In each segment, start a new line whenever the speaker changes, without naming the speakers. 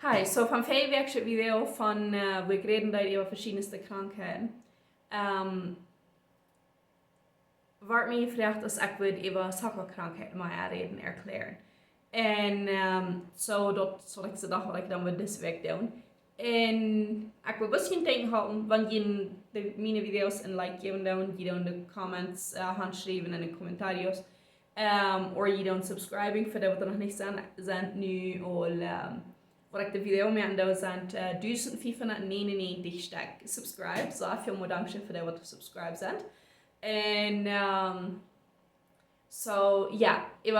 Hi, so vom Fail-Workshop-Video von wir reden da über verschiedenste Krankheiten. Wordt mij gevraagd als ik wil over suikerkrankheid maar reden erklären. En so dat zal ik ze dacht wat ik dan met deze week doen. En ik wil best geen tegen houden, want je de mijn video's een like geven doen, je dan de comments handschrijven in de commentarios. Of je dan subscribing voor de wat er nog niet zijn nu al. Wat ik de video met aan zijn 1599 stuk subscribe. So veel dankje voor de wat subscribe zijn. En so ja, ik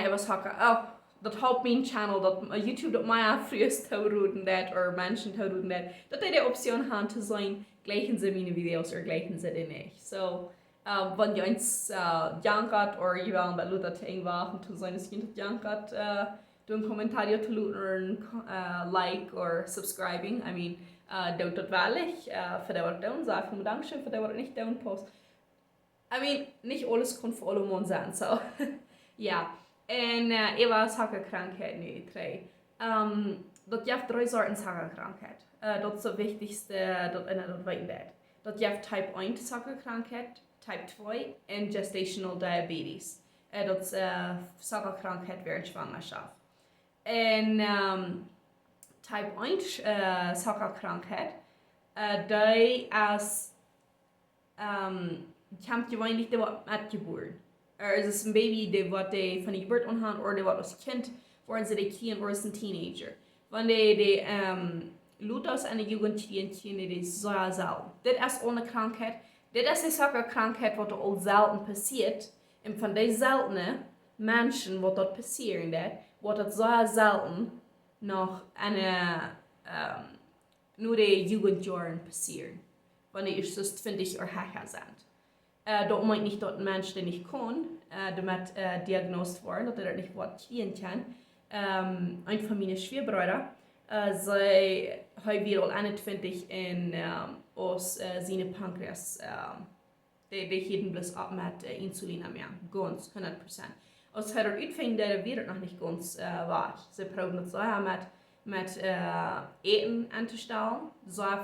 was hakken. Oh, dat helpt mijn channel dat YouTube dat mij frues toeroeden dat of mensen toeroeden dat die de optie hebben te zijn gleichen ze mijn video's of gleichen ze die niet. So wanneer je eens jankert of je wil bij Luther te wachten te zijn, is je niet jankert. Doe een commentaar te laten, like or subscribing. I mean, doet dat wel voor de wat doen. Zeg voor dankje voor de wat niet doen post. I mean, niet alles kan voor alle mensen zijn, so ja. En ik was suikerkrankheid nu drie. Dat je hebt 3 soorten suikerkrankheid. Dat is het wichtigste dat in dat weten dat. Dat je hebt type 1 suikerkrankheid, type 2 en gestational diabetes. Dat is suikerkrankheid während Schwangerschaft. En type 1 suikerkrankheid, die als komt gewoonlijk de wat met geboren. Is een baby die wat de van de geboorte aangaan, of die wat als kind worden ze de kind of een teenager. Wanneer de Luthers en de Jugendlichen die zo zelden. Dit is een krankheid. Dit is de suikerkrankheid wat al zelden passiert. En van deze zeldene mensen wat dat passeren dat, wordt het zo zelden nog nu de Jugendjahre passieren. Wanneer je dus 20 of hecher zijn. Dat meint niet dat een mens dat niet kan, damit diagnostisch worden, dat er niet wat kjind kan. Een van mijn schwiegerbrüder, zij heeft al 21 en als zijn pancreas, die hielden bloß ab met insulin meer, ganz 100%. Als hij eruit vindt dat de wereld nog niet ganz waar. Ze proberen het zo met eten aan te stellen. Zo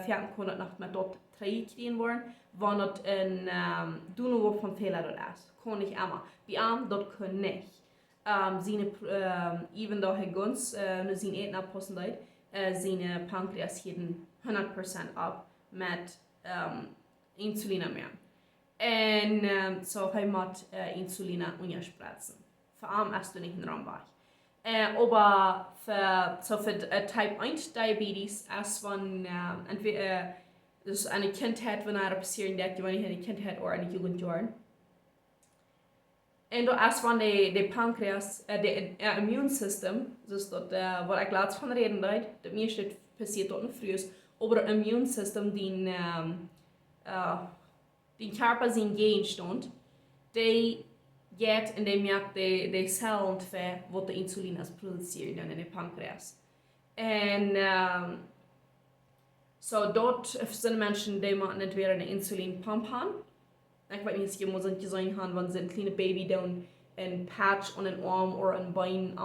verder kon het nog met dat krijgen worden, wanneer het een doen van fehler dat is. Kon niet allemaal. Bij hem dat kan niet. Even though hij ganz zijn eten afpassen deed, zijn pancreas hielden 100% ab met insulin meer. En so hij moet insulin unterspritzen. Voor hem is het niet een ramp. Aber für Type 1 Diabetes ist von entweder dus eine Kindheit, wenn er passieren dat, wanneer je een kindheit of een Jugendjahren. En dat is van de pancreas, de immuunsystem, dus dat wat ik laatst van reden deed, dat meeste passiert dat nog frues, aber het immuunsystem die Körper zijn gegenstand, die geht in de merkt de cellen für wat de insulin is produzieren in de pancreas. En so dort zijn mensen die moeten entweder een insulinpump hebben. Ik weet niet, je moet het zijn hebben, wanneer ze een kleine baby doen, een patch aan een arm of een been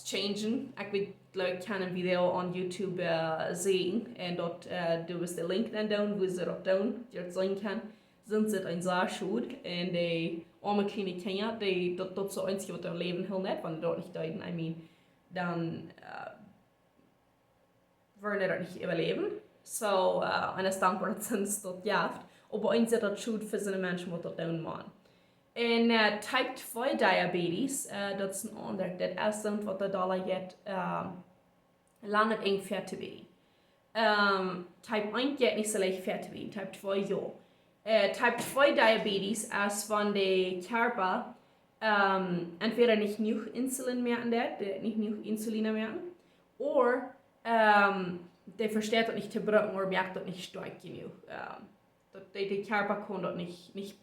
changen. Ik weet, ik kan een video op YouTube zien en dat du wirst de link dan doen, wo ze dat doen, die het zien kan. Sind ze een zaar schuld en de arme kleine kinderen, dat zo einzige wat hun leven heel net, wanneer dat niet duiden, I mean, dan worden dat niet überleben. So, en is dankbaar dat ze dat jaagt. Aber eens dat schuld voor zijn mensen wat dat doen man. En type 2 diabetes, dat is een ander, dat is dan wat dat alle jet lange eng vet te worden. Type 1 jet niet zo leicht vet te worden, type 2 ja. Type 2 diabetes ist von der Körper entweder nicht genug Insulin mehr an nicht genug Insulin mehr, oder der versteht das nicht zu brücken oder merkt das nicht stark genug. Der Körper kann das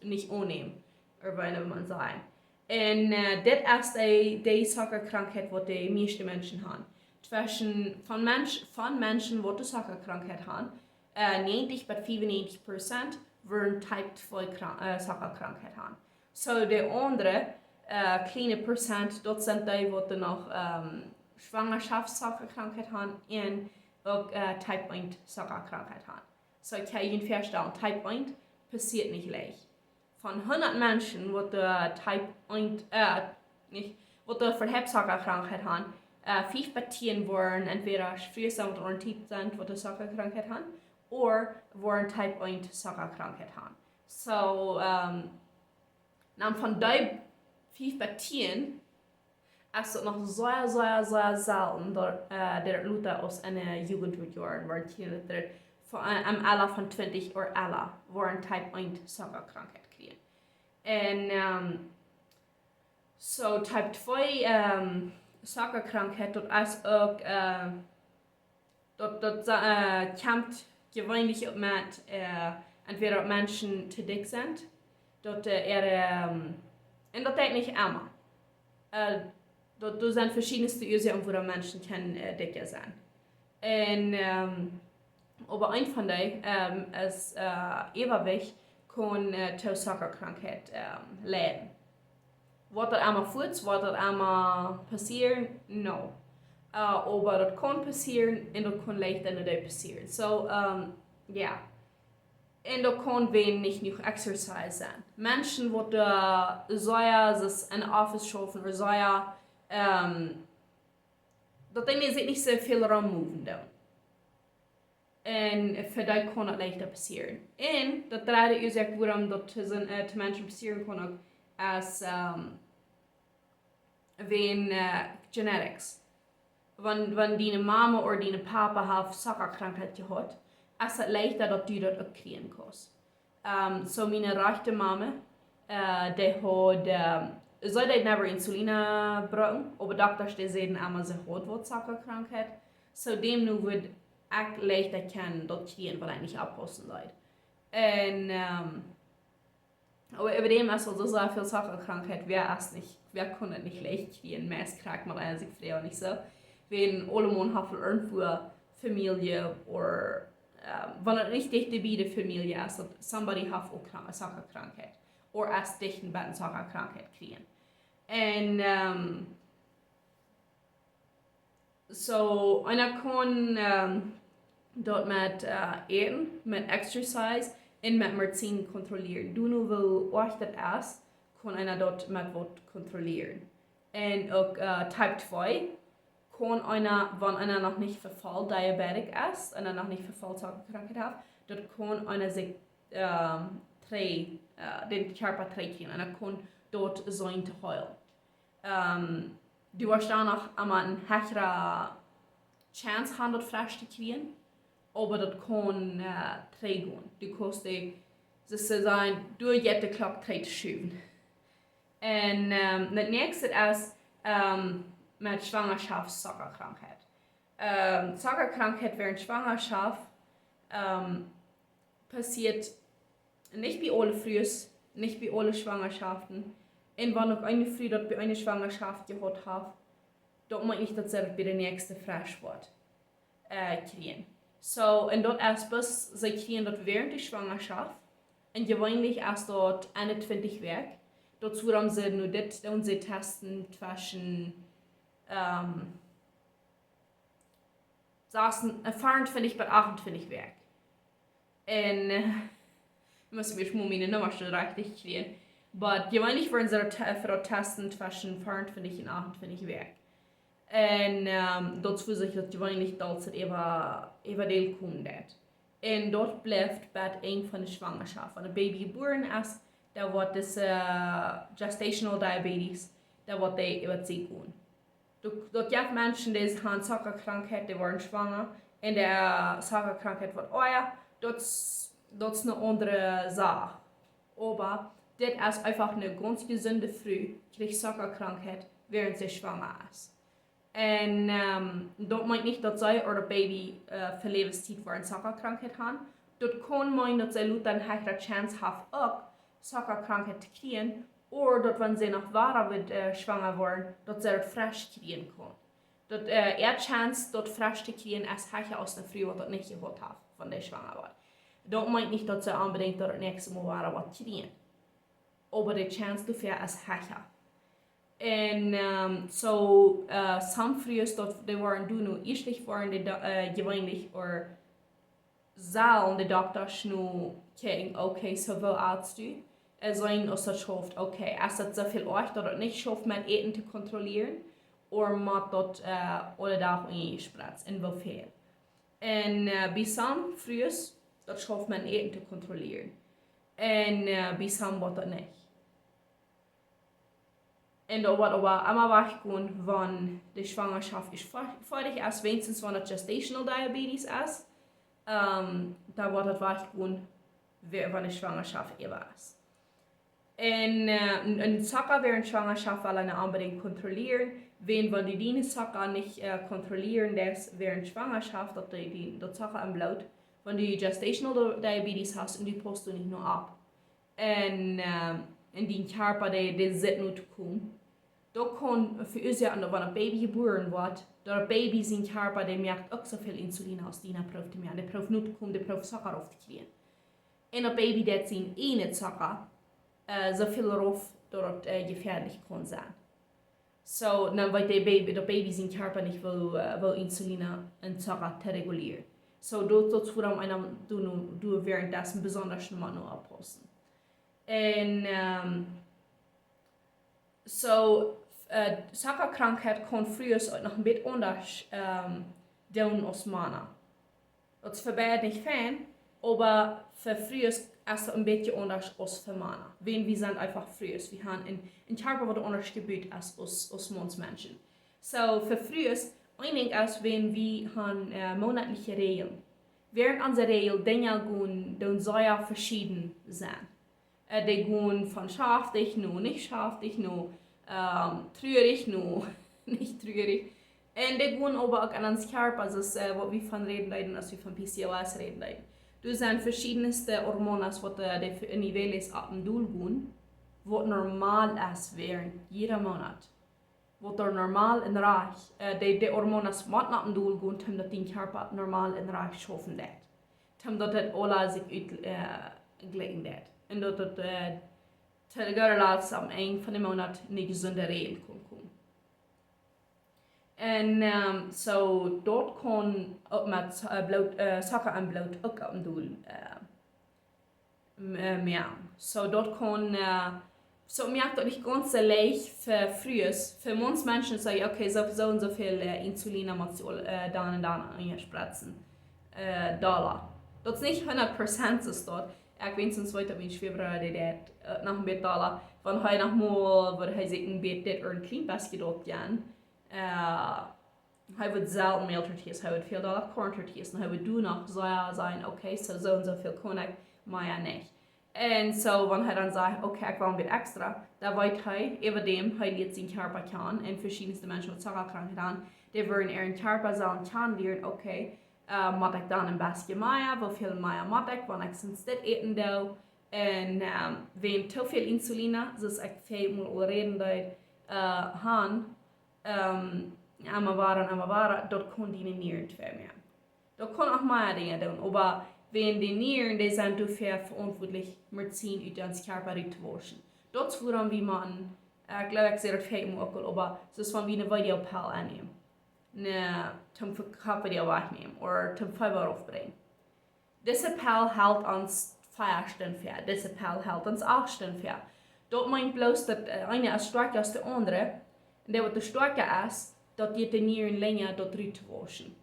nicht annehmen, oder wenn man sagen. Und das ist die Suikerkrankheit, die die meisten Menschen haben. Von Menschen, die die Suikerkrankheit haben, 90 bis 95% worden type 2 suikerkrankheid haben. So de andere kleine Prozent, dort sind die, die noch Schwangerschaftskrankheit haben und auch Type 1 Zuckerkrankheit haben. So ich kann Ihnen feststellen, Type 1 passiert nicht leicht. Von 100 Menschen, die Type 1, nicht, die Verhebzuckerkrankheit haben, 5 Partien waren entweder frues oder tiet sind, die Zuckerkrankheit haben, oder waren Type 1 Zuckerkrankheit haben. So, von den 5 Partien ist es noch sehr selten, dass Leute aus einer Jugendjahren waren, am Alter von 20 oder alle waren Type 1 Zuckerkrankheit kriegen. Und so Type 2 Zuckerkrankheit, das ist auch, das kämpft gewöhnlich mit, entweder Menschen zu dick sind, und das ist nicht immer. Da sind verschiedenste Ursachen, wo Menschen dicker sein. Und aber ein von denen ist Übergewicht kann zur Zuckerkrankheit leiden. Wird das einmal kurz, wird das einmal passieren? No. Aber das kann passieren und das kann leicht dann nicht passieren. So, ja. Und das kann wenig nicht Exercise sein. Menschen, die sich in der Office schaffen oder dass die sich nicht so viel rummoven. Und für die kann das leichter passieren. Und das dritte Ursache, warum das zu Menschen passieren kann, ist wegen Genetics. Wenn deine Mama oder deine Papa hat Zuckerkrankheit gehabt, ist es leichter, dass du das auch kriegen kannst. So meine rechte Mama, die hat, soll die never Insulin brauchen, aber Doktor sagen immer, sie hat Zuckerkrankheit. So dem nu wird ich leichter kennen, das kriegen, weil ich nicht abpassen soll. Und aber über dem ist also so viel Zuckerkrankheit, wer kann es nicht leicht kriegen, meist kriegt man sich früher nicht so. Wenn alle Mann haben irgendwo Familie oder wenn es nicht dicht bei der Familie ist, dass somebody hat auch Zuckerkrankheit oder erst dicht bei einer Zuckerkrankheit kriegen. Und so einer kann dort mit Eten, mit Exercise und mit Medizin kontrollieren. Du nur will euch das ist, kann einer dort mit was kontrollieren. Und auch Type 2 kann einer, wenn einer noch nicht verfallen Diabetik ist, einer noch nicht verfallen Zuckerkrankheit hat, dort kann einer sich den Körper trainieren. Einer kann dort sein zu heilen. Du hast dann noch einmal eine höhere Chance haben, dort frisch zu kriegen, aber das kann tragen. Du kannst sozusagen durch jede Klock schieben. Und das nächste ist mit Schwangerschaftszuckerkrankheit. Zuckerkrankheit während Schwangerschaft passiert nicht bei allen Frues, nicht bei allen Schwangerschaften. Und wenn noch eine Frau dort bei einer Schwangerschaft gehabt hat, dann muss ich das bei der nächsten Frischwort kriegen. So, und dort erst bis sie kriegen dort während der Schwangerschaft und gewöhnlich erst dort 21 Werk. Dazu haben sie nur das und sie testen zwischen 24 bis 28 Werk. Und müssen wir schon meine Nummer schon richtig kriegen. Aber gewöhnlich werden sie für testen zwischen 24 und 28 Werk. Und dazu sich das gewöhnlich dauert über den kommen. Und dort bleibt bei ein von der Schwangerschaft. Wenn ein Baby geboren ist, da wird das Gestational Diabetes, da wird die über sie gehen. Dort gibt Menschen, die haben Zuckerkrankheit, die werden schwanger. Und der Zuckerkrankheit wird das ist eine andere Sache. Aber das ist einfach eine ganz gesunde Frau, die Zuckerkrankheit, während sie schwanger ist. Und das meint nicht, dass sie oder Baby für Lebenszeit eine Zuckerkrankheit haben. Das kann meinen, dass sie Leute eine höhere Chance haben, auch Zuckerkrankheit zu kriegen. Oder dass, wenn sie noch weiter schwanger werden, dass sie das frisch kriegen können. Dat Chance dort frisch zu kriegen, ist höher als eine Frau, die das nicht gehabt hat, wenn sie schwanger wird. Das meint nicht, dass sie unbedingt das nächste Mal was kriegen. Aber die Chance dafür ist höher. En sam frues dat de waren doen eerstlich waren de gewöhnlich or zaal de dokters nu kijken, okay, so veel Arzt du. Sein aus der schafft, okay, es hat so viel Ort, dass es nicht schafft, mein Eten zu kontrollieren, oder man dort alle Tag spritzt, in wie viel. Und bisam frühes, das schafft mein Eten zu kontrollieren. Und bisam wird das nicht. Und da wird aber immer weggehen, wenn die Schwangerschaft ist fertig ist, wenigstens wenn es Gestational Diabetes ist, da wird es weggehen, wenn die Schwangerschaft über ist. Und zoka während Schwangerschaft will eine unbedingt kontrollieren, wenn die zoka nicht kontrollieren, das während Schwangerschaft, dass die zoka im Blut, wenn du Gestational Diabetes hast und die postst du nicht nur ab. Und in die Körper, die sind nicht kommen. Da kann für uns ja, wenn ein Baby geboren wird, der Baby sein Körper, der merkt auch so viel Insulin aus, die er braucht mehr. Der braucht nicht kommen, der braucht Zucker aufzukriegen. Und ein Baby, der sein eine Zucker, so viel rauf, dass es gefährlich kann sein. So, dann wird der Baby sein Körper nicht will Insulin und Zucker regulieren. So, dort vor allem du währenddessen besonders mal noch abpassen. Und Zuckerkrankheit kann früher noch ein bisschen anders tun als Männer. Das verbirgt nicht fein, aber für früher ist es ein bisschen anders als für Männer. Wir sind einfach früher. Wir haben in Körper, was anders gebildet ist als Menschen. So, für früher einig ist, wenn wir haben monatliche Regeln. Während unserer Regeln, dann soll ja verschieden sein. Die gehen von schaftig, nur nicht schaftig, nur trügerig, nur nicht trügerig. Und die gehen aber auch an uns Körper, das ist, was wir von reden, als wir von PCOS reden. Du sind verschiedenste Hormone, die für Niveles ab und durch gehen, was normal ist während jeder Monat. Was normal in Reich, die Hormone mit ab und durch gehen, damit den Körper normal in Reich schaffen wird. Damit das alle sich gleichen wird. Und dat het laatst am Ende van de maand niet gezonde reden kon komen. En dat kon ook met zakken en bloed ook op een doel meer. Dat kon, merkt dat niet ganz so leicht für frühes. Für uns Menschen sagen, okay, so und so viel Insulin muss dann und dann einspritzen. Dollar. Dat is niet 100% so dort. Ik weet sinds ooit dat mijn schwager dat nog een beetje dollar. Van hij nog mal, waar hij zich een beetje een klein beetje geduld gaan. Hij wordt zelden meer tortillas, hij wordt veel dollar corn tortillas. En hij wordt doen nog zijn, oké, zo en zoveel kon ik, maar ja niet. En zo, wanneer hij dan zegt, oké, ik wil een beetje extra, dan weet hij, even dem, hij leert zijn körper kennen. En verschillende mensen met Zuckerkrankheit aan, die worden een körper zullen kennen leren, oké. Moet ik dan een beetje meer, hoeveel meer moet ik, wanneer ik sinds dit eten doe. En wenn te veel insuline, zoals ik veel al reden han, maar dat kan die nieren te meer. Dat kan ook meer dingen doen, maar wenn die Nieren, die sind dafür verantwortlich, Medizin uit ons Körper uit te waschen. Dat is waarom wie man, ik glaube ik zeg het veel ook al, maar zoals van wie een videopel aannemen. Zum Verkaufsvideo wegnehmen oder zum Fiber aufbringen. Diese Pell hält uns 4 Stunden für, diese Pell hält uns 8 Stunden für. Das meint bloß, dass eine ist stärker als der andere. Und der, was stärker ist, dass die Nieren länger dort waschen.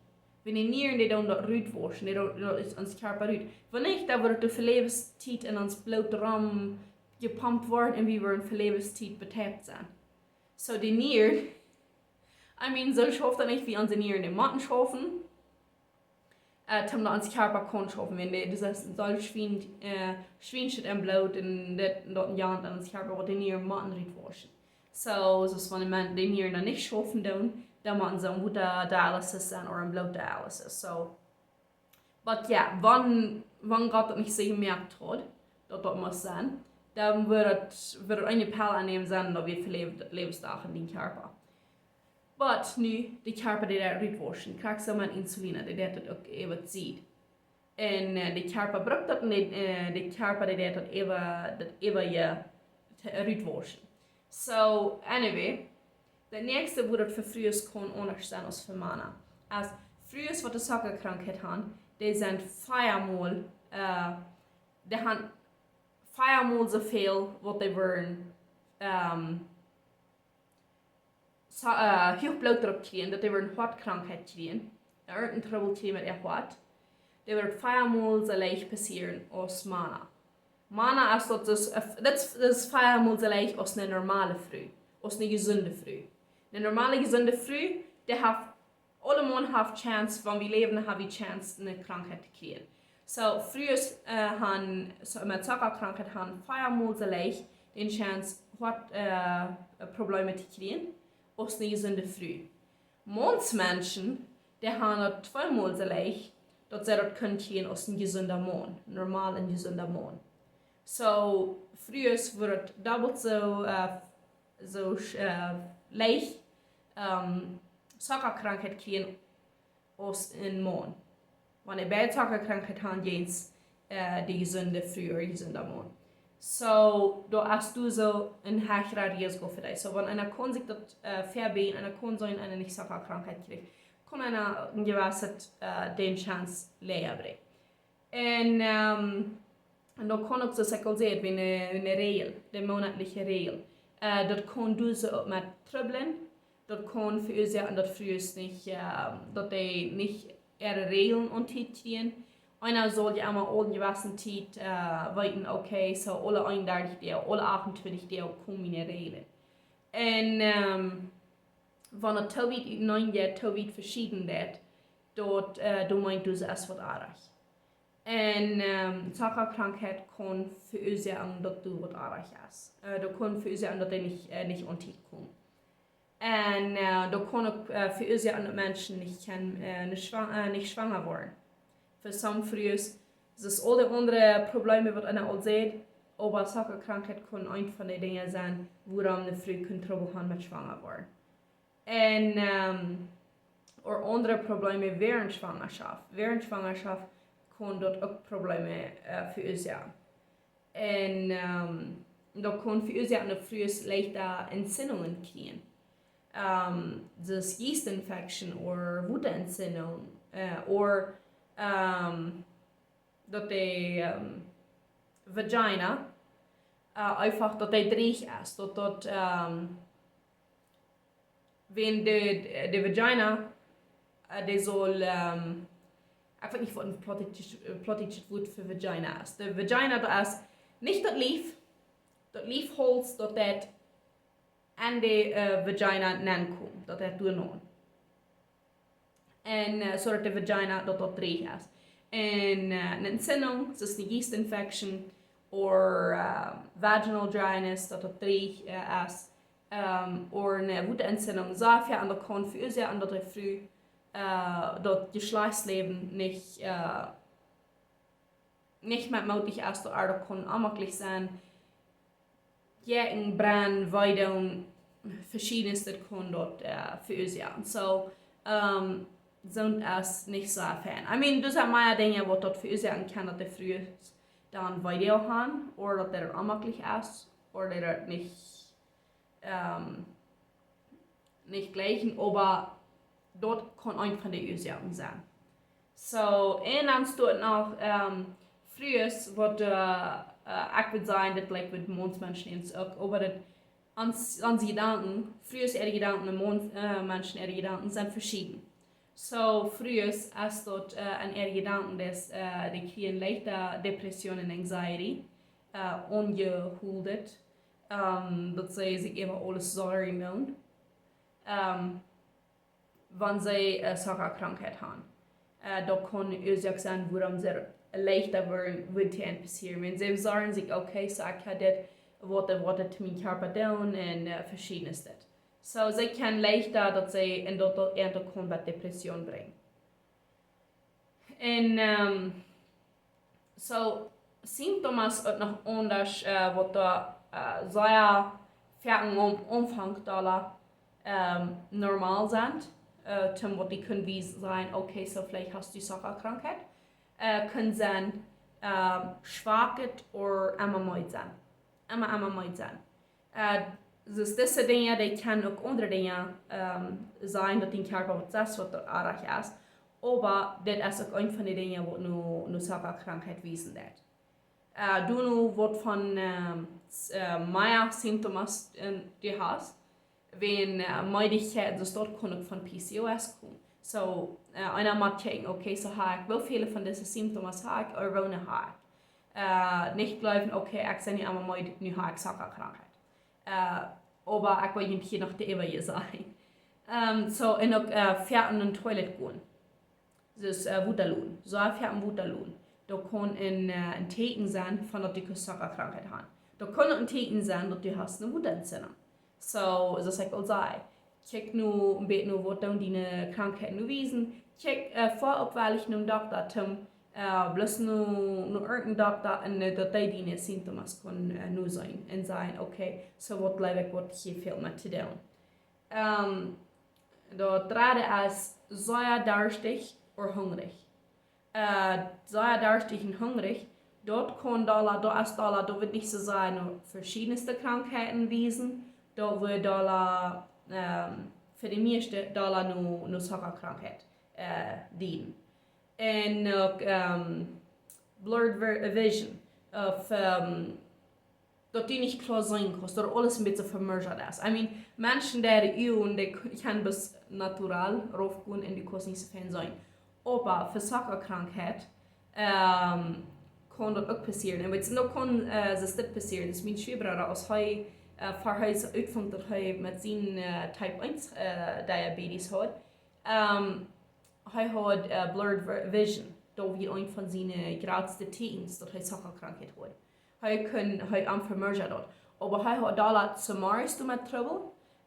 Wenn die Nieren die dann dort waschen, die ist uns Körper rüt. Wenn nicht, dann wird der Verlebenstiet in uns Blutraum gepumpt worden und wir werden Verlebenstiet betätigt sein. So die Nieren, so schafft er nicht wie unsere Nieren den Matten schaffen. Damit uns Körper kann schaffen. Wenn das heißt, soll schwindet im Blut und dort Jahren dann uns Körper wird die Nieren Matten waschen. So ist wenn die Nieren dann nicht schaffen, dann machen sie ein guter Dialysis oder ein Blutdialysis. So, aber ja, wenn Gott das nicht so gemerkt hat, dass das muss sein, dann wird eine Pille annehmen sein, dass wir Lebenstage in den Körper. Aber nu, die Körper die dat uitwaschen, krijgt ze maar insuline, die dat ook even ziet. En die Körper braucht dat, die Körper die dat even je uitwaschen. So, anyway, Der nächste, wo das für frues kann anders sein als für Männer. Als frues, was die Zoka-Krankheit haben, die sind feiermal, die haben feiermal so viel, was die wollen, hoog bloeddruk kriegen, dat die een hartkrankheid kriegen, een trouble kriegen met ihr Hart. Die wird feiermal so leicht passieren als Männer. Männer ist das ist feiermal so leicht als eine normale Frau, als eine gesunde Frau. Eine normale gesunde Frau, die hat alle Männer haben Chance, wenn wir leben, haben wir Chance, eine Krankheit zu kriegen. So, früher haben mit Zuckerkrankheit haben feiermal so leicht den Chance, Probleme zu kriegen, als eine gesunde Frau. Mannsmenschen, die haben zweimal so leicht, dass sie das können kriegen als ein gesunder Mann, normal ein gesunder Mann. So, früher wird doppelt so leicht Zuckerkrankheit kriegen als ein Mann. Wenn ihr beide Zuckerkrankheit habt, jetzt die gesunde Frau oder gesunder Mann. So, da hast du so ein höheres Risiko für dich. So, wenn einer kann sich das verbieten, einer kann so eine nicht Zuckerkrankheit kriegen, kann einer ein gewisses den Chance leer bringen. Und da kann auch so sehen, wie eine Regel, die monatliche Regel. Das kann du so mit Tröbeln, das kann verursachen, dass früher nicht, dass die nicht ihre Regeln und Tiet kriegen. Einer soll ja immer alle gewissen Tiet weiten, okay, so alle 31 Tage, alle 28 Tage kommen in Regeln. Und wenn er Tobit in 9 Jahren Tobit verschieden wird, dort du meint du so es wird arg. Und Zuckerkrankheit kann verursachen, dass du was arg hast. Du kann verursachen, dass du nicht an Tiet kommt. Und da kann auch verursachen, dass Menschen nicht schwanger werden. Für some Frues ist alle anderen Probleme, die einer all sieht, aber Zuckerkrankheit kann eine von den Dingen sein, woran eine Frau Trouble haben mit schwanger werden. Und andere Probleme während Schwangerschaft. Während Schwangerschaft kann dort auch Probleme verursachen. Und da kann verursachen, dass Frues leichter Entzündungen kriegen. Das Yeast-Infection oder Wutanentzündung oder dass die Vagina einfach dass die dreig ist. Dass wenn die Vagina die soll ich weiß nicht, was ein plautdietsches Wort für Vagina ist. Die Vagina das ist nicht das Liefholz, dass das an die Vagina nankommt, dass das durchnommen. Und so dass die Vagina dat dreig ist. En een Entzündung, das ist eine Yeast-Infection oder vaginal dryness, dat dreig ist. Oder eine Wutanentzündung, Safia an der kann verursachen, dass die Frau das Geschlechtsleben nicht mehr möglich ist, oder kann anmöglich sein. Jägen, Brand, Weidung, verschiedenes kann dort verursachen. So, sind es nicht so Fan. I mean, das sind meine Dinge, die dort verursachen kann, dass die früh dann Video haben, oder dass der unmöglich ist, oder dass nicht gleichen, aber dort kann ein von den Ursachen sein. So, und dann steht noch, frühes wird ich würde sagen, dass mit Mondsmenschen auch, aber das an sie Gedanken, frühes ihre Gedanken und Mondmenschen ihre Gedanken sind verschieden. So, früher ist dort an ihre Gedanken, dass die kriegen leichter Depressionen und Anxiety, ungehuldet, dass sie sich immer alles sorry machen, wenn sie Zuckerkrankheit haben. Da kann Ursache sein, warum sie leichter werden passieren. Wenn sie sagen sich, okay, so ich habe das, was zu meinem Körper tun und verschiedenes. So, sie können leichter, dass sie in der Combat Depression bringen. Und so, Symptome sind noch anders, was da sehr für Umfang normal sind. Zum was die können wie sein, okay, so vielleicht hast du Zuckerkrankheit. Können sein Schwachheit oder immer müde sein. Dus deze dingen die kunnen ook andere dingen zijn dat die Körper wat das wat erreicht ist. Aber das ist auch ein von den Dingen, was nur Zoka-Krankheit wiesen wird. Du nu wat von mehr Symptomen du hast, wenn Möglichkeit, dus dort kann auch von PCOS kommen. So, einer muss checken, okay, so habe ich, wie viele von diesen Symptomen habe ich, oder wohne habe ich. Nicht glauben, okay, ich sehe nicht einmal mal, nu habe ich Zoka-Krankheit. Aber ich will hier noch die Ewe sein. So, und auch fährten in die Toilette gehen. Dus Wuterlohn. So fährten Wuterlohn. Da kann ein Teken sein, von der du Zoka-Krankheit hast. Da kann auch ein Teken sein, dass du hast eine Wutentzündung. So, das ich will sagen. Check nur ein bisschen, was dann deine Krankheiten nur wiesen. Check vorab, weil ich einem Doktor zum bloß nur irgendein Doktor und dass die deine Symptome können nur sein und sagen, okay, so was bleibe ich, was hier viel mit zu tun. Da dritte ist sehr durstig oder hungrig. Sehr durstig und hungrig. Dort kann da wird nicht so sein, verschiedenste Krankheiten wiesen. Da wird für die meisten nur Zoka-Krankheit dienen. Und auch blurred vision, dass die nicht klar sein kannst, dass alles ein bisschen vermerged ist. I mean, Menschen, die können bis natural raufgehen und die können nicht so viel sein. Aber für Zoka-Krankheit kann das auch passieren. Und wenn noch kann das passieren, das ist mein Schwieberer aus Heu verhuis uitvang dat hij met zijn type 1 diabetes had. Hij had blurred vision. Dat was een van zijn grootste tekens dat hij Zoka-Krankheit had. Hij am vermergen dat. Aber hij had daar zomers met trouble.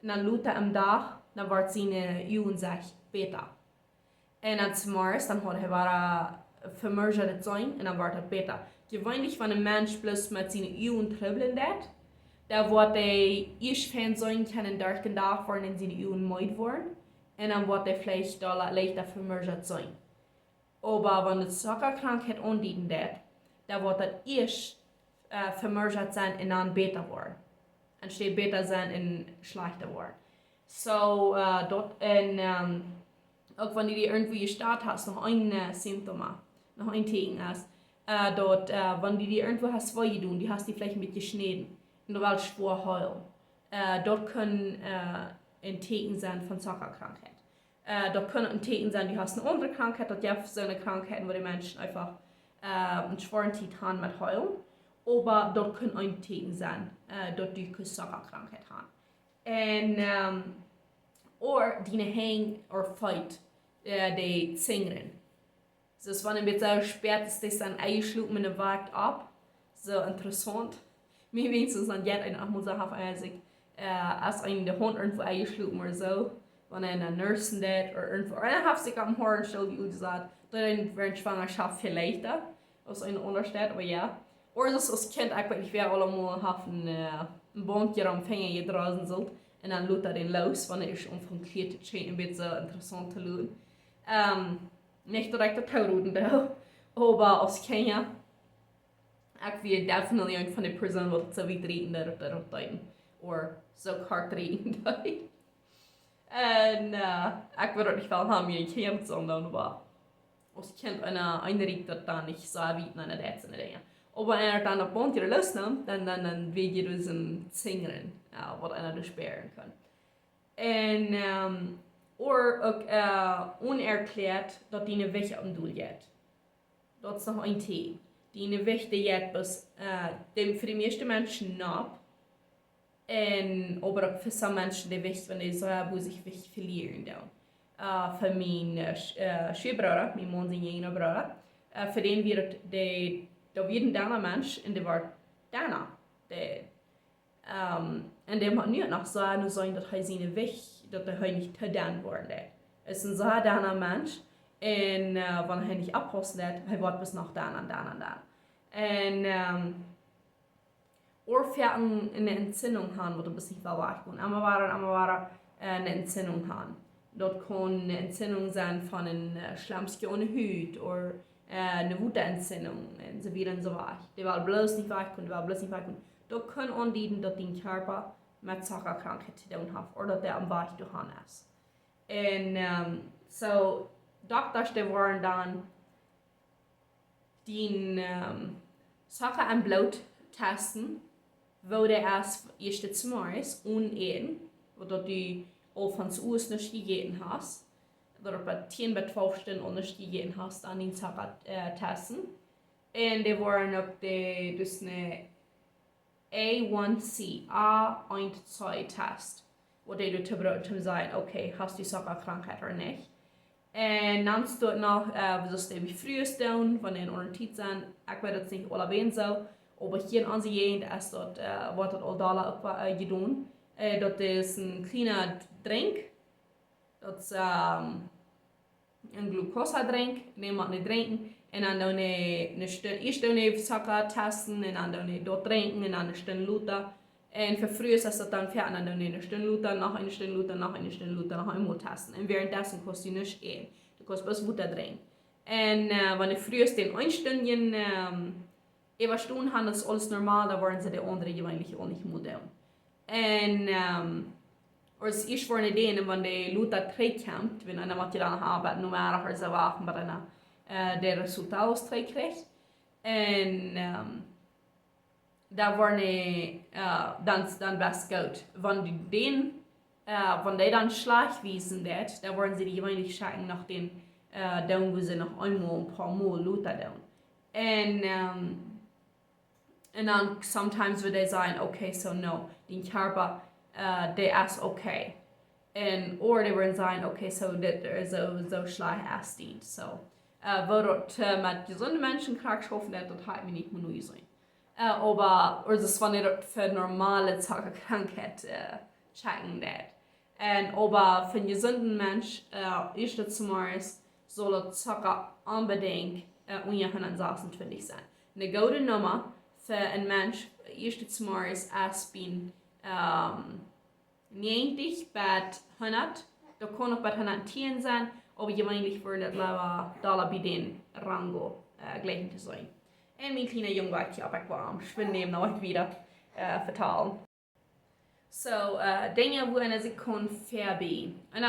En dan loopt hij am dag, dan wordt zijn uwen zich beter. En dan zomers, dan had hij waar vermergen zijn en dan wordt het beter. Gewöhnlich, wenn ein Mensch bloß mit seinen Uhren trouble hat, da wordt hij eerst fan zijn kunnen durch den Tag worden en zijn uwen moeid worden. En dan wordt hij vielleicht leichter vermerged zijn. Aber wenn de Zoka-Krankheit andienen dat, dan wordt het eerst vermerged zijn en dan beter worden. En steeds beter zijn en slechter worden. So, dat en ook wanneer je irgendwo gestart hast, noch ein Symptom, noch ein Teken ist, dort, wenn die irgendwo hast zwei tun, die hast die vielleicht ein bisschen geschnitten. Und du willst schwer heulen. Dort können ein Teken sein von Zoka-Krankheit. Dort können ein Teken sein, du hast eine andere Krankheit, dort gibt es so eine Krankheit, wo die Menschen einfach einen schweren Tiet haben mit heulen. Aber dort kann ein Teken sein, dort du keine Zoka-Krankheit haben. Und, oder die hängen oder fight, die singen. Dus wanneer een beetje spät ist, das dann eingeschlagen mit einem Wagt ab. So interessant. Mir wenigstens dann jetzt eine Achmuse habe, als der Hund irgendwo eingeschlagen oder so. Wenn eine Nurse das oder irgendwo. Oder dann habe ich am Horn schon wie gesagt, dann wäre eine Schwangerschaft viel leichter. Aus einer anderen Stadt, aber ja. Oder das als Kind, ich wäre allemaal ein Bondje am Finger gedragen sollte. Und dann loopt den los, wenn ich umfangkleert, das scheint ein bisschen interessant zu schauen. Nicht direkt der Tauruden da, aber als Kenia, ich will definitiv een van de personen wat zo wie reden daarop duiden, of zo hard reden duiden. En ik wil ook niet wel hebben je kind sondern aber als Kind eine riecht dat dan niet zo wie naar dat zijn dingen. Aber wenn dann op bond je losnimmt, dan weet je dus een zingen, wat einer dus sparen kan. En oder auch unerklärt, dass die eine Wäsche am Doel hat. Das ist noch ein Tee. Die eine Wäsche hat bis dem für die meisten Menschen knapp. Aber auch für some Menschen die Wäsche, wenn die so wo sich Wäsche verlieren. Für meinen Schwiegerbruder, mein Mann sein jünger Bruder, für den wird da wird ein deiner Mensch und der war deiner. Und der hat nicht noch so sein, dass er seine Wäsche dat hij niet gedaan wordt. Het is een zo daner mens. En wanneer hij niet oppassen let, hij wordt bis nog dan en dan en dan. En oorvierten eine Entzündung haben, wat bis nicht verwacht kon. Einmal waren eine Entzündung haben. Dat kann eine Entzündung sein von einem Schlammstück ohne Hüt oder eine Wutentzündung und so weiter und so weiter. Die war bloß nicht wegkommen, Das kann anbieten, dass dein Körper mit Zuckerkrankheit zu tun hat oder der am Weg durch ist. Und so Doktors, die waren dann die Zucker und Blut testen, wo der erst zum Morgens uneden, oder die auch von zu Hause nicht gegeben hast, oder bei 10 bis 12 Stunden nicht gegeben hast, dann den Zucker testen. Und die waren auch die, dus eine A1C, A1-2-Test, wo die du zu sagen, okay, hast du Zuckerkrankheit oder nicht. Und dann steht noch, was ist wie frues doen, van den onder tiet zijn. Ik weet het niet allebei zo. Aber hier an sich ist dort, wird das auch da gedunen. Das ist ein kleiner Drink. Das ist ein Glucose-Drink, den man nicht trinken. Und dann eine Stunde Zucker testen, und dann dort trinken, und dann eine Stunde Luther. Und für früh ist das dann fertig, dann eine Stunde Luther, noch eine Stunde Luther, noch eine Stunde Luther, noch einmal testen. Und währenddessen kostet du nicht gehen. Du kostet bloß Wasser trinken. Und wenn du früh den Einstündchen überstunden haben, das ist alles normal, da waren sie die anderen eigentlich auch nicht modern. Und als ich war nicht denen, wenn die Luther trägt, wenn einer mit dir dann arbeitet, nur mehr als sie wachen, bei einer der Resultat austrägt. Und da waren dann best gut. Wenn die dann Schlagwiesen dat, da waren sie die eigentlich schauen nach den down, wo sie noch einmal ein paar Mal Luther down. Und dann sometimes würde they sagen, okay, so no, den Körper, der ist okay. Und oder die würden sagen, okay, so der so schlecht ist dient. So, wo dort mit gesunden Menschen krank hoffen, das hat mir nicht mehr sein. Aber oder das war nicht für normale Zuckerkrankheit checken das. Und aber für einen gesunden Mensch ist das zumindest soll Zucker unbedingt 126 sein. Eine gute Nummer für einen Mensch ist zumindest erst bin 90 bis 100. Da kann auch bei 110 sein, aber eigentlich würde das da bei den Rango gleich zu sein. Und mein kleiner Junge war hier abgewarmt. Ich will neben euch wieder vertalen. So, Dinge, wo eine sich kann verbieten. Und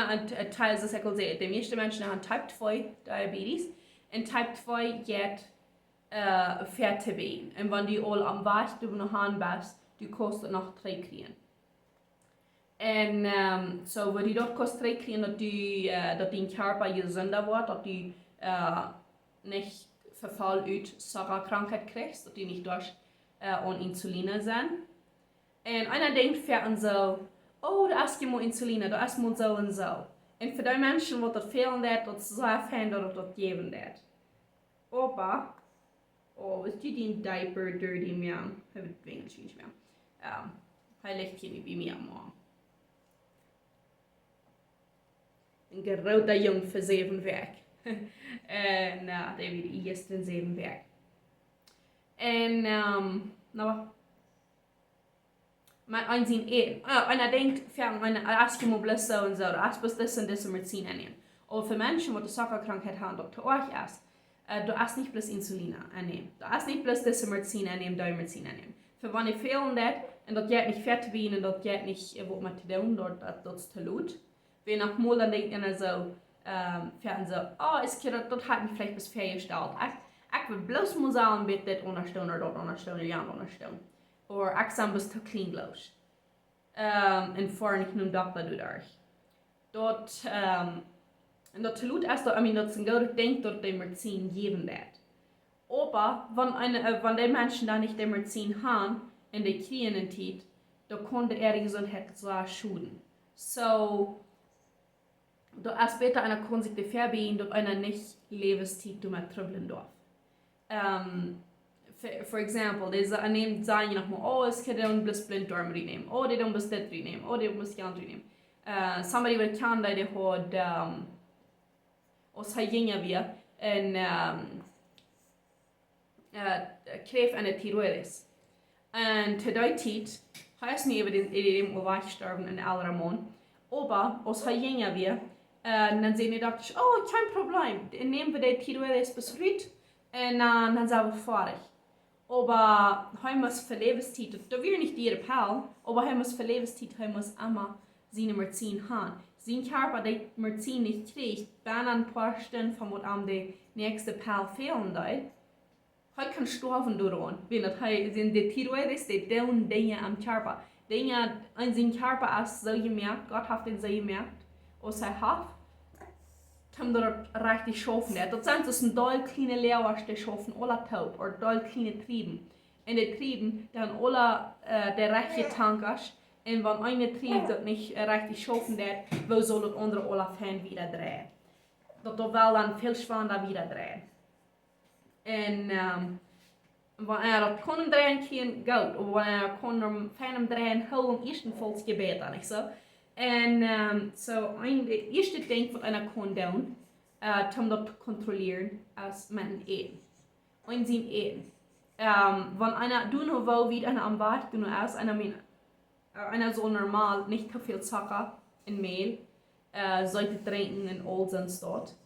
Teil ist, ich will sagen, die meisten Menschen haben Type 2 Diabetes und Type 2 geht verbieten. Und wenn die alle am Weg du noch haben bist, du kannst noch 3 kriegen. Und so, wenn die dort kannst 3 kriegen, dass dein Körper gesünder wird, dass du nicht Verfall ut Zuckerkrankheit kriegst, dass die nicht durch Insulin sind. Und einer denkt für uns so, oh, da ist mal Insulin, da ist mal so und so. Und für die Menschen wird das fehlen, das so erfahren, dass das geben wird. Aber, oh, ist die den Diaper dirty mehr? Ich habe es Englisch nicht mehr. Heilig hier wie mir am ein gerauter Jung für 7 Werk. Na, der wird die ersten 7 Werk. Und, man einsehen einer denkt, Eskimo bloß so und so, oder Aspas das und das und Medizin annehmen. Aber für Menschen, die Zuckerkrankheit haben, die euch ist, du hast nicht bloß Insulin annehmen. Du hast nicht bloß das und Medizin annehmen, da Medizin annehmen. Für wenn ihr fehlen das, und das geht nicht fertig wie und das geht nicht, was man zu tun, das ist zu laut. Wenn nach mal dann denkt einer so, oh, das hat mich vielleicht bis 4 gestellt. Ich will bloß mal sagen, bitte das unterstellen oder das unterstellen, ja, unterstellen. Oder ich sage, bis zu clean bloß. Und vorher nicht nur Doktor durch. Dort, und das Salut ist, das ein guter Ding, dass die Medizin geben wird. Aber, wenn die Menschen da nicht die Medizin haben, und die kriegen einen Tiet, dann kann die Gesundheit so schuden. So, da ist besser einer kann sich die verbieten, dass einer nicht Lebenstiet mit trübeln darf. For example, die sagen ja nochmal, oh, es kann dann bloß Blinddarm nehmen, oh, die dann bloß das nehmen, oh, die muss ganz nehmen. Somebody wird kann, die hat, aus Hygiene wir, Kräft eine Tiroides. Und zu der Zeit, heißt nicht über den Weichsterben in aller Mond, aber aus Hygiene wir, dann sehen die Doktor, oh, kein Problem, nehmen wir die Tiroides bis heute, und dann sind wir fertig. Aber hij muss für Lebenszeit, da wir nicht ihre Pal, aber hij muss für Lebenszeit, hij muss immer seine Medizin haben. Sein Körper, der Medizin nicht kriegt, wenn ein paar Stunden von was am der nächste Pal fehlen soll, hij kann sterben daran. Wenn das sind die Tiroides, die tun Dinge am Körper. Dinge an seinem Körper ist so gemerkt, Gott hat den so gemerkt, was hat, haben dort richtig schaffen. Das sind so doll kleine Lehrers, die schaffen alle taub, oder doll kleine Trieben. Und die Trieben, dann alle der rechte Tank ist, und wenn eine Trieb das nicht richtig schaffen wird, wo soll das andere alle Fan wieder drehen? Das will dann viel schwerer wieder drehen. Und wenn dat kon drehen kann, gut, aber wenn kon Fan drehen, hol am ersten volks Gebet an, nicht so? Und so ein erste Ding, was einer kann tun, um das zu kontrollieren, ist mit dem Eten. Und sein Eten. Wenn einer, du nur wo, wie einer am Bad, du nur aus, einer soll normal nicht zu viel Zucker und Mehl, sollte trinken und all sonst dort.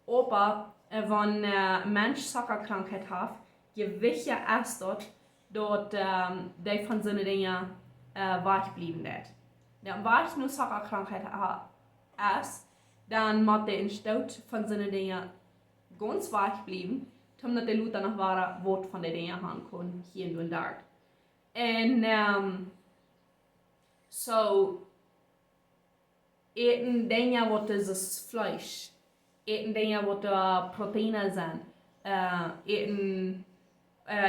Aber wenn ein Mensch Zuckerkrankheit hat, Gewicht ist dort, die von seinen Dingen weich bleiben wird. Wenn weich nur Zuckerkrankheit ist, dann muss der Instut von seinen Dingen ganz weich bleiben, damit der Leute noch wahre Wort von den Dingen haben können, hier und dort. Und so, eten Dinge, was ist Fleisch, eten Dinge, was Proteine sind, eten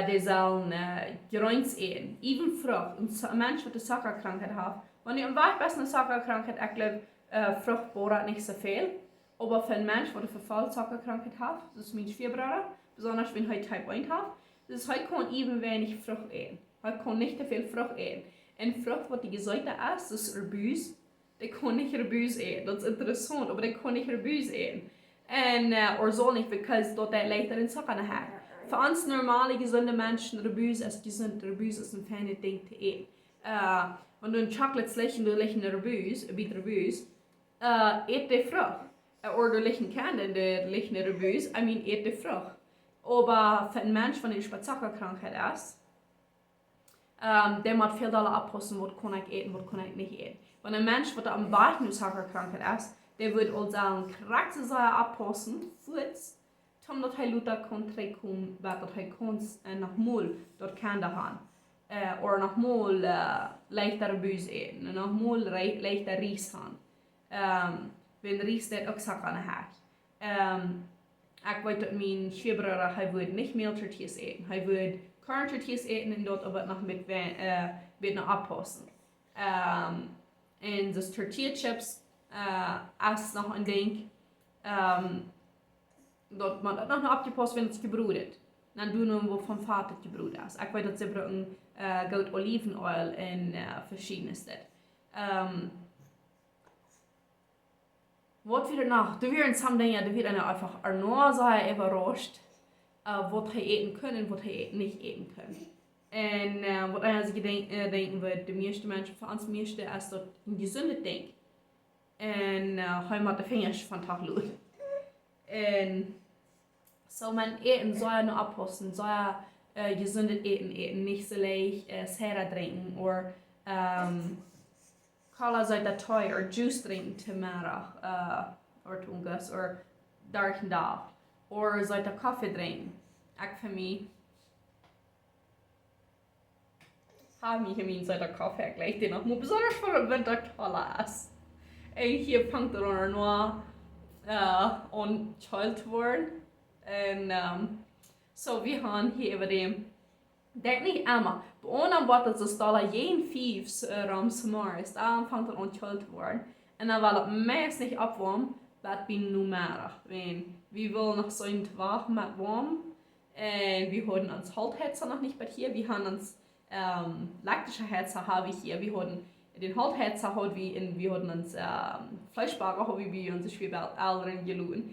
die sollen Grünz eten, even Frucht. Ein Mensch, der eine Zuckerkrankheit hat, wenn ihr am besten eine Zuckerkrankheit, ich glaube, Frucht braucht nicht so viel. Aber für einen Mensch, der eine Verfallzuckerkrankheit hat, das ist mein Schwiegerbrüder, besonders wenn er Typ 1 hat, das ist, er kann eben wenig Frucht eten. Er kann nicht so viel Frucht eten. Und Frucht, was die Gesäute ist, das ist Rebus. Der kann nicht Rebus eten. Das ist interessant, aber der kann nicht Rebus eten. Und, oder soll nicht, weil dort der leichter den Zucker hat. Für uns normale, gesunde Menschen, Rebus ist gesund. Rebus ist ein feines Ding zu eten. Wenn du ein Chocolate lächeln, du lächeln Rebus, ein Rebus, eet die Frucht. Oder du lächeln Candy, du lächeln Rebus, eet die Frucht. Aber für einen Menschen, der eine Zuckerkrankheit ist, der muss viel doller abpassen, was kann ich eten, was kann ich nicht eten. Wenn ein Mensch, der am Bart eine Zuckerkrankheit ist, der wird auch sagen, Charaktersäure abpassen, Foods, damit er Luther kann trinken, was er kann, nach Mal dort kann da haben. Oder nach Mal leichter Rebus eten, nach Mal leichter Reis haben. Wenn Reis das auch Zucker hat. Ich weiß, dass mein Schwiegerbrüder, er würde nicht Mehltortillas eten. Er würde Korntortillas eten und dort aber noch mit noch abpassen. Und das Tortilla-Chips ist noch ein Ding, dort man das noch abgepasst, wenn es gebrudet. Dann du nur, wo vom Vater gebrudet ist. Ich weiß, dass sie brauchen gut Olivenöl und verschiedenes. Was wieder noch? Du wirst some Dinge, du wirst einfach nur sehr überrascht, was er eten können und was er nicht eten können. Und was er sich denken wird, die meisten Menschen, für uns meisten, ist das ein gesundes Ding. Und er macht die Finger von Tag los. Und so man eten soll ja nur abpassen, soll ja gesundes eten, nicht so leicht Sera trinken oder Cola soll da teuer oder Juice trinken zu Mittag oder Tungus oder Dark and Dark oder soll da Kaffee trinken. Ich für mich habe ich mir seit der Kaffee gleich den noch mal besonders für den Winter Cola ist. Und hier fängt er nur an kalt zu werden. Und so wir haben hier über dem denk nicht immer, bei uns wird es da jeden 5 Ramsmar ist, da fängt er an kalt zu werden. Und dann weil es meist nicht abwarm, wird wir nur mehr. Wir wollen noch so ein Tag mit warm. Und wir haben uns Holzhetzer noch nicht bei hier, wir haben uns elektrische Hetzer habe ich hier, wir haben den Holzhetzer wir haben uns Fleischbarer haben wir uns schwer älteren gelohnt.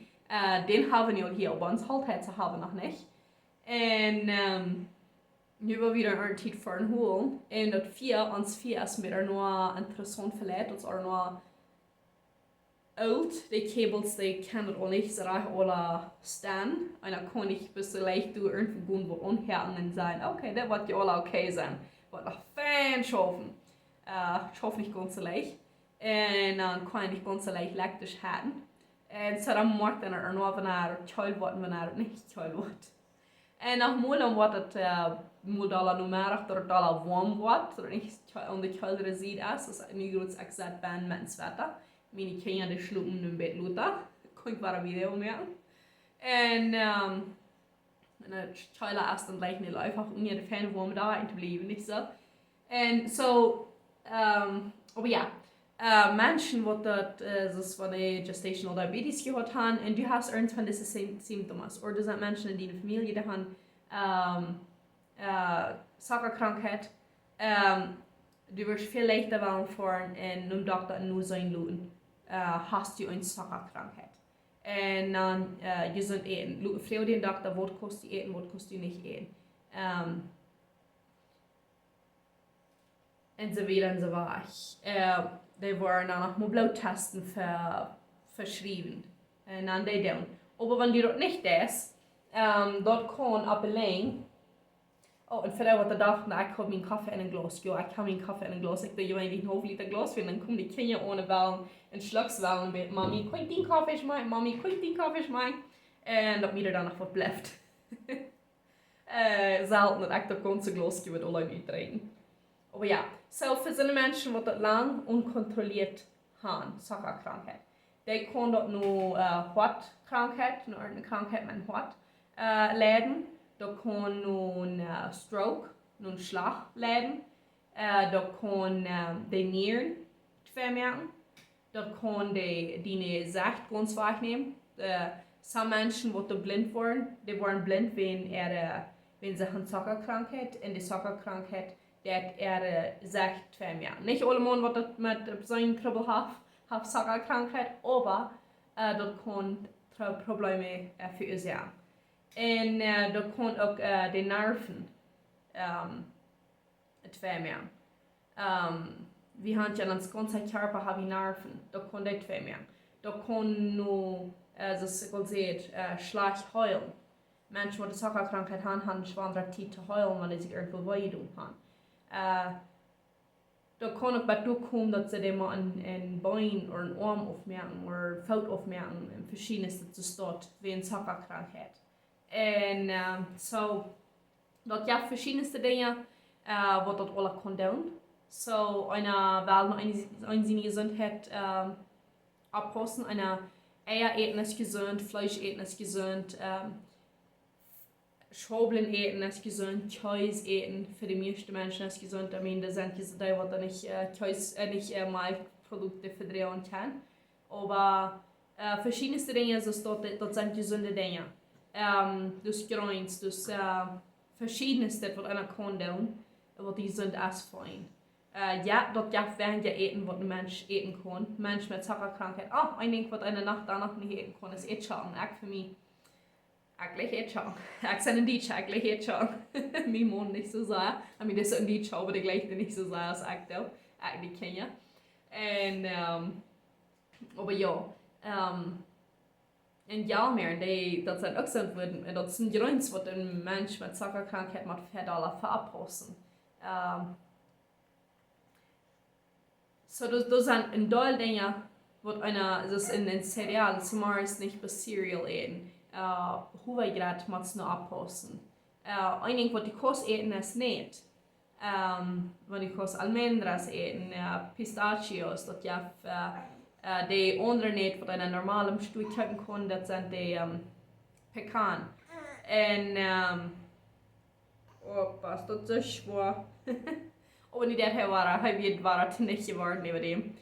Den haben wir hier, aber uns Holzhetzer haben wir noch nicht. Und nu wil weer een tijd voor een hoel. En dat ons 4 is meer nog interessant verleid. Dat is nog alt, die Kabels, die kennen auch nicht so recht alle stehen. Und dann kann ich bis leicht durch irgendwo gehen, wo unhärten und sagen, okay, das wird ja alle okay sein. Wird noch fein schaffen. Ich hoffe nicht ganz so leicht. Und dann kann ich nicht ganz so leicht elektrisch haben. Und so dann macht dann noch, wenn child wird, wenn nicht child wird. En nach målen wordt het modellen numerisch door het al warm wordt, zodat niet om de kouder ziet is. Dus nu groot exact ben met een sweater. Mijn kinderen die slopen nu een beetje luter. Kon ik maar een video maken. En het kouder is dan gleich niet einfach om je de fijne warme daar te blijven, niet zo. En zo, aber ja. Menschen, die das von der Gestational Diabetes gehört haben, und du hast irgendwann diese Symptome. Oder das sind Menschen in deiner Familie, die haben Zuckerkrankheit. Du wirst viel leichter fahren und einem Doktor nur sein lassen, hast du eine Zuckerkrankheit. Und dann gesund eten. Früher den Doktor, was kannst du eten, was kannst du nicht eten. Und so weiter und so weiter. Die waren dann noch mal Bluttesten verschrieben. Und dann die dann. Aber wenn die dort nicht ist, dort kann appellieren. Oh, und vielleicht wat dachten, ich habe meinen Kaffee in ein Glas. Ja, ich habe meinen Kaffee in ein Glas. Ich will ja eigentlich einen halben Liter Glas finden. Dann kommen die Kinder ohne Wellen und Schluckswellen mit Mami, kann ich den Kaffee schmecken? Mami, kann ich den Kaffee schmecken? Und dat mir dann noch verbleibt. Selten dat ich das ganze Glas mit alle trinken. Aber ja, so für so Menschen, die das lang unkontrolliert haben, Zuckerkrankheit, die können dort nur Hautkrankheit, nur eine Krankheit mit Haut leiden. Da kann nur ein Stroke, nur ein Schlag leiden. Da kann die Nieren vermerken. Da kann die Sacht ganz wahrnehmen. Some Menschen, die blind waren, die waren blind, wenn sie eine Zuckerkrankheit und die Zuckerkrankheit dat zegt vermerken. Nicht alle Menschen, die das mit zo'n kribbel haben Zuckerkrankheit, aber das kann Probleme verursachen. Und das kann auch die Nerven vermerken. Wir haben ja das ganze Körper haben Nerven, das kann das vermerken. Das kann nur, das ist schlecht heulen. Menschen, die die Zuckerkrankheit haben, haben schwanger Tiet zu heulen, weil sie sich irgendwo wehtun haben. Da kann auch dazu kommen, dass sie dem ein Bein oder einen Arm aufmerken oder Fout aufmerken, verschiedenes Zustand wie eine Zuckerkrankheit. Und so, das ja verschiedenste Dinge, was das alle kann tun. So, einer will seine Gesundheit abpassen, einer Eier eten ist gesund, Fleisch eten ist gesund, Schobeln eten ist gesund, Käse eten für die meisten Menschen ist gesund. Ich meine, das sind die, die nicht Mahlprodukte verdrehen kann. Aber verschiedenste Dinge, das sind gesunde Dinge. Dus Grüns, dus verschiedenste, was einer kann tun, was die sind als fein. Ja, das ja während ja eten, was ein Mensch eten kann. Mensch mit Zuckerkrankheit, ein Ding, was einer Nacht danach nicht eten kann, ist Schaden. Auch für mich. Eigentlich jetzt schon. Ich sage in Dietary, eigentlich jetzt schon. Mein Mann nicht so sehr. Ich meine, das ist in Dietary, aber der gleiche nicht so sehr als ich da. Eigentlich kenne ich. Und, aber ja. Und ja, mehr, das sind auch so würden. Das sind Gründe, was ein Mensch mit Zuckerkrankheit mit Fett verabpassen. So, das sind ein Teil Dinge, was einer, das in den Cereal, zumindest nicht bei Cereal eten. Hoe wij dat moeten oppassen. Een ding wat die kost eten is niet. Want die kost almendras eten, pistachios, dat je die andere niet wat een normale stoei kijken kan, dat zijn die pecan. En pas dat is schwer. Aber niet dat hij weet waar het niet geworden neben dem.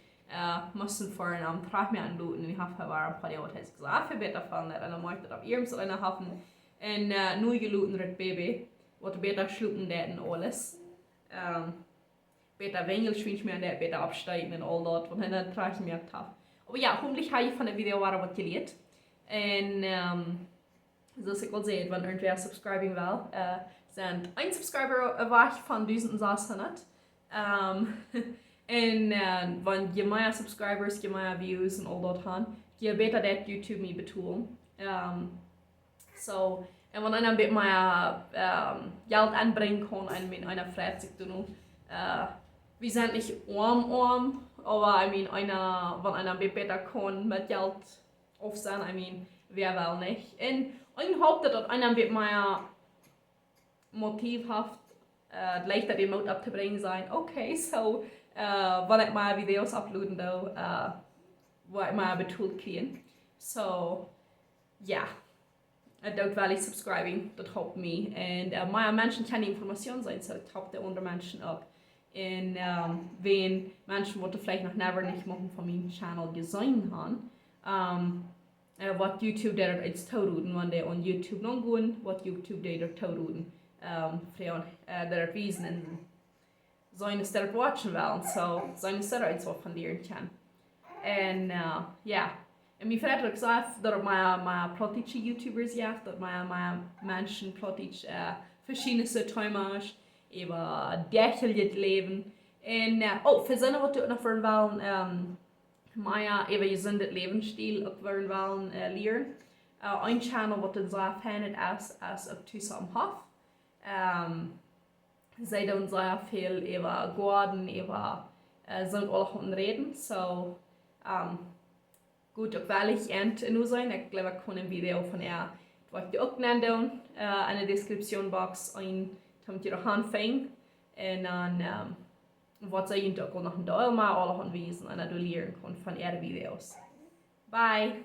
Mussten vorhin am Tag mehr anluten. Ich habe ein paar Jahre gesagt, für besser von der einer möchte auf ihrem so einer Hafen und nur geluten das Baby, was besser schlucken werden alles. Besser Wengelschwinsch mehr, der besser absteigen und all das, was ich dann Tag gemerkt habe. Aber ja, hoffentlich habe ich von der Video was gelernt. Und zoals ik al zei, wenn irgendwer subscribing will, sind ein Subscriber war ich von diesen 600. En wenn je meer subscribers, je meer views en al dat gaan, je beter dat YouTube me betoelt. So, en wenn einer ein bisschen mehr Geld anbringen kann, einer freut sich dann. Wir sind nicht arm, aber wenn einer ein bisschen besser kann mit Geld aufsehen, wer will nicht. Und ich hoffe, dass einer ein bisschen mehr motivhaft leichter den Mut abzubringen sein. Okay, so, wenn ich mal Videos uploaden, wo ich mal betont kriegen. So, ja. Dort will ich subscriben, das helpt mich. Und meine Menschen können Informationen sein, so das helpt andere Menschen auch. Und wenn Menschen, die vielleicht noch never nicht machen von meinem Channel gesehen haben, was YouTube dort als tun, wenn die on YouTube noch gehen, was YouTube dort tun, für dort wiesen und seine dort watchen wollen, so seine dort als was von lernen kann. Und ja. En mijn vader heeft gezegd dat mijn plautdietscha YouTubers heeft, dat mijn mensen plautdietscha verschillende thema's über dagelijks leven. En voor zinnen wat we nog voor willen, mijn über gezonde levensstil ook willen leren. Een channel wat het zelf handelt als ook toesamen heeft. Zij doen sehr viel über Garten, über sind alle reden, so gut, auch weil ich nur sein, ich glaube, ich kann ein Video von ihr, was ich auch nennen, in der Description-Box damit ihr auch anfangen. Und dann, was ich auch noch ein Dauer mal alle anwesen und lernen kann von ihren Videos. Bye!